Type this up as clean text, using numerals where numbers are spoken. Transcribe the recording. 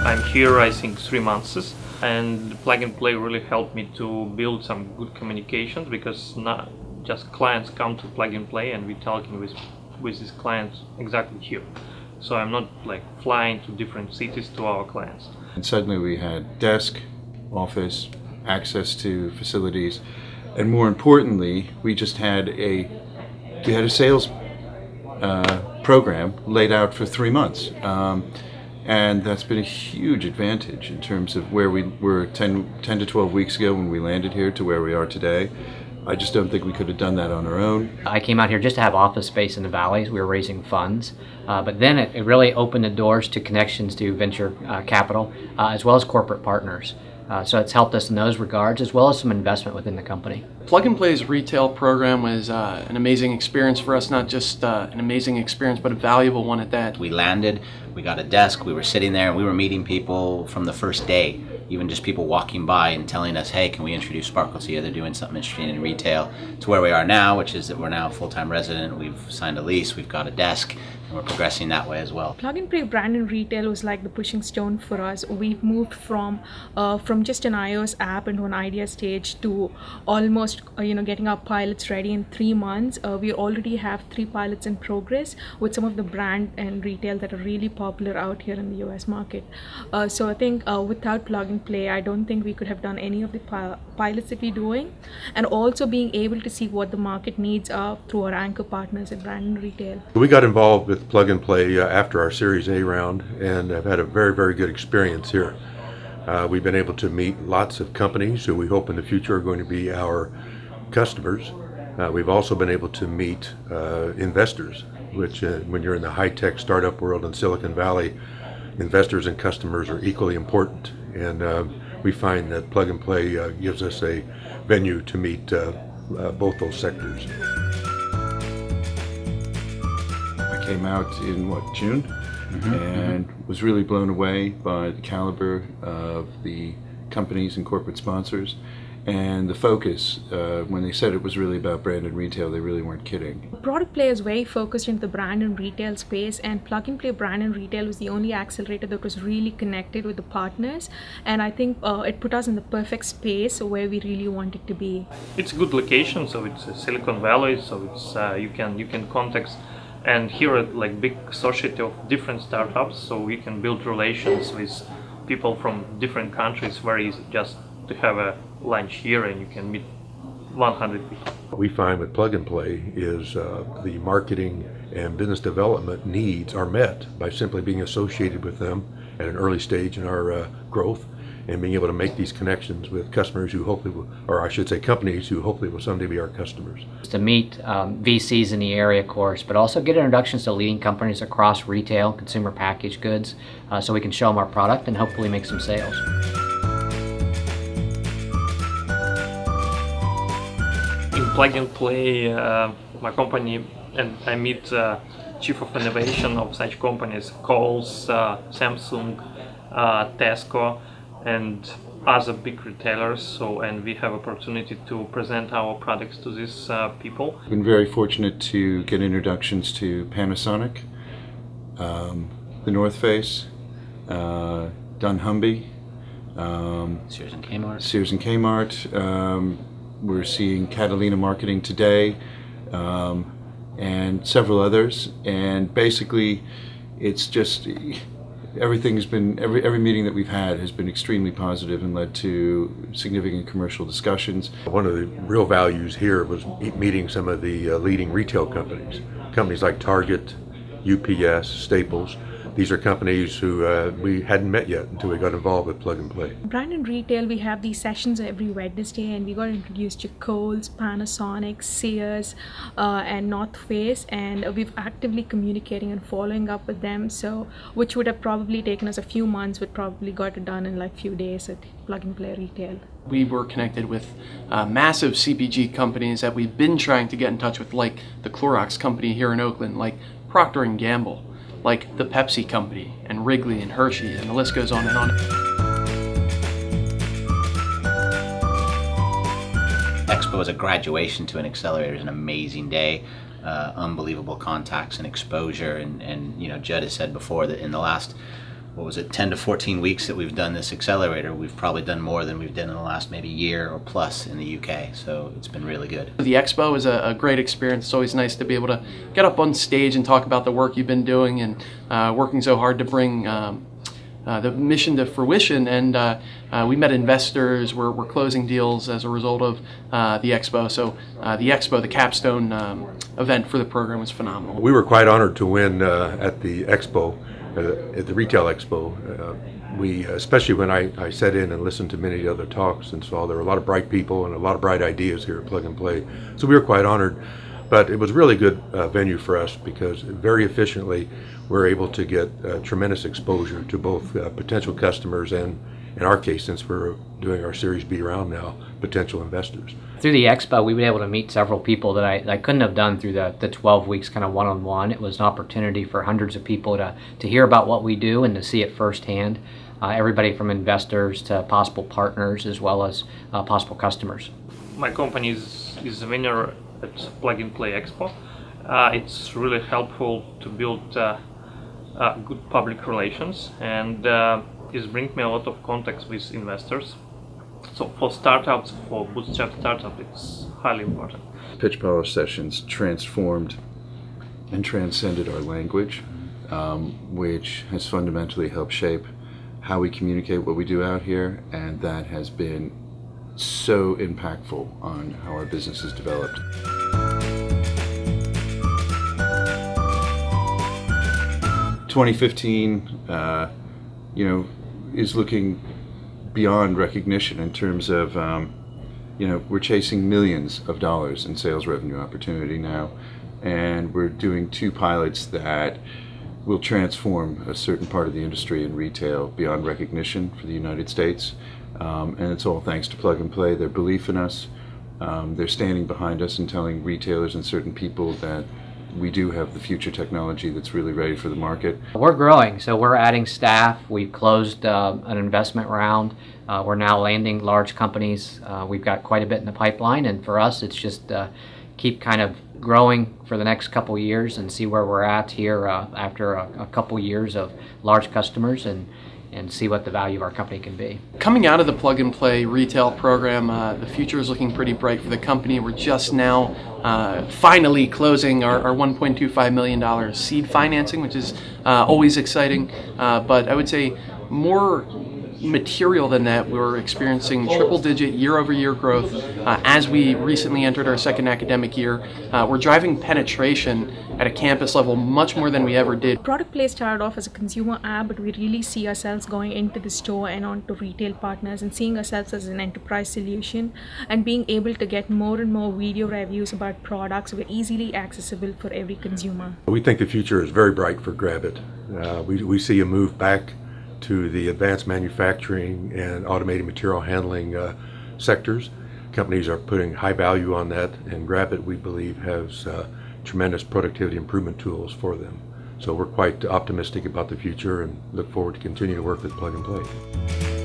I'm here, I think, 3 months, and Plug and Play really helped me to build some good communications, because not just clients come to Plug and Play and we're talking with these clients exactly here. So I'm not like flying to different cities to our clients. And suddenly we had desk, office, access to facilities, and more importantly, we just had a sales program laid out for 3 months. And that's been a huge advantage in terms of where we were 10 to 12 weeks ago when we landed here to where we are today. I just don't think we could have done that on our own. I came out here just to have office space in the valleys. We were raising funds, but then it really opened the doors to connections to venture capital, as well as corporate partners. So it's helped us in those regards, as well as some investment within the company. Plug and Play's retail program was an amazing experience for us, not just an amazing experience, but a valuable one at that. We landed, we got a desk, we were sitting there, and we were meeting people from the first day, even just people walking by and telling us, hey, can we introduce Sparkle to you? They're doing something interesting in retail. To where we are now, which is that we're now a full-time resident, we've signed a lease, we've got a desk, and we're progressing that way as well. Plug and Play brand in retail was like the pushing stone for us. We've moved from just an iOS app into an idea stage to almost getting our pilots ready in 3 months. We already have 3 pilots in progress with some of the brand and retail that are really popular out here in the US market. So I think without Plug and Play, I don't think we could have done any of the pilots that we're doing, and also being able to see what the market needs are through our anchor partners at brand and retail. We got involved with Plug and Play after our Series A round, and have had a very, very good experience here. We've been able to meet lots of companies who we hope in the future are going to be our customers. We've also been able to meet investors, which when you're in the high-tech startup world in Silicon Valley, investors and customers are equally important. And we find that Plug and Play gives us a venue to meet both those sectors. I came out in June, and was really blown away by the caliber of the companies and corporate sponsors, and the focus. When they said it was really about brand and retail, they really weren't kidding. Product Play is very focused into the brand and retail space, and Plug and Play brand and retail was the only accelerator that was really connected with the partners, and I think it put us in the perfect space where we really wanted to be. It's a good location, so it's Silicon Valley, so it's you can contact. And here are like big society of different startups, so you can build relations with people from different countries. Very easy just to have a lunch here and you can meet 100 people. What we find with Plug and Play is the marketing and business development needs are met by simply being associated with them at an early stage in our growth, and being able to make these connections with customers who hopefully will, or I should say companies who hopefully will someday be our customers. To meet VCs in the area, of course, but also get introductions to leading companies across retail, consumer packaged goods, so we can show them our product and hopefully make some sales. In Plug and Play, my company, and I meet Chief of Innovation of such companies, Kohl's, Samsung, Tesco, and other big retailers. And we have opportunity to present our products to these people. I've been very fortunate to get introductions to Panasonic, the North Face, dunnhumby, Sears and Kmart. Sears and Kmart. We're seeing Catalina Marketing today, and several others. And basically, it's just everything's been every meeting that we've had has been extremely positive and led to significant commercial discussions. One of the real values here was meeting some of the leading retail companies like Target, UPS, Staples. These are companies who we hadn't met yet until we got involved with Plug and Play. Brand and retail, we have these sessions every Wednesday, and we got introduced to Kohl's, Panasonic, Sears, and North Face, and we've actively communicating and following up with them. So, which would have probably taken us a few months, but probably got it done in like few days at Plug and Play retail. We were connected with massive CPG companies that we've been trying to get in touch with, like the Clorox company here in Oakland, like Procter & Gamble, like the Pepsi company, and Wrigley and Hershey, and the list goes on and on. EXPO is a graduation to an accelerator. It's an amazing day, unbelievable contacts and exposure, and Judd has said before that in the last what was it, 10 to 14 weeks that we've done this Accelerator, we've probably done more than we've done in the last maybe year or plus in the UK. So it's been really good. The Expo is a great experience. It's always nice to be able to get up on stage and talk about the work you've been doing and working so hard to bring the mission to fruition. And we met investors. We're closing deals as a result of the Expo. So the Expo, the capstone event for the program, was phenomenal. We were quite honored to win at the Expo, at the Retail Expo. Especially when I sat in and listened to many other talks and saw there were a lot of bright people and a lot of bright ideas here at Plug and Play. So we were quite honored. But it was a really good venue for us because very efficiently we're able to get tremendous exposure to both potential customers and, in our case, since we're doing our Series B round now, potential investors. Through the Expo, we were able to meet several people that I couldn't have done through the 12 weeks kind of one-on-one. It was an opportunity for hundreds of people to hear about what we do and to see it firsthand. Everybody from investors to possible partners as well as possible customers. My company is a winner at Plug and Play Expo. It's really helpful to build good public relations, and it's bring me a lot of contacts with investors. So for startups, for bootstrap startups, it's highly important. Pitch polish sessions transformed and transcended our language, which has fundamentally helped shape how we communicate what we do out here, and that has been so impactful on how our business has developed. "2015, is looking beyond recognition in terms of, we're chasing millions of dollars in sales revenue opportunity now, and we're doing 2 pilots that will transform a certain part of the industry in retail beyond recognition for the United States. And it's all thanks to Plug and Play, their belief in us. They're standing behind us and telling retailers and certain people that we do have the future technology that's really ready for the market. We're growing, so we're adding staff. We've closed an investment round. We're now landing large companies. We've got quite a bit in the pipeline, and for us it's just keep kind of growing for the next couple years and see where we're at here after a couple years of large customers and see what the value of our company can be. Coming out of the Plug and Play retail program, the future is looking pretty bright for the company. We're just now finally closing our $1.25 million seed financing, which is always exciting. But I would say more material than that, we're experiencing triple-digit year-over-year growth as we recently entered our second academic year. We're driving penetration at a campus level much more than we ever did. Product Play started off as a consumer app, but we really see ourselves going into the store and onto retail partners and seeing ourselves as an enterprise solution and being able to get more and more video reviews about products that are easily accessible for every consumer. We think the future is very bright for Grabit. We see a move back to the advanced manufacturing and automated material handling sectors. Companies are putting high value on that, and Grabit, we believe, has tremendous productivity improvement tools for them. So we're quite optimistic about the future and look forward to continuing to work with Plug and Play.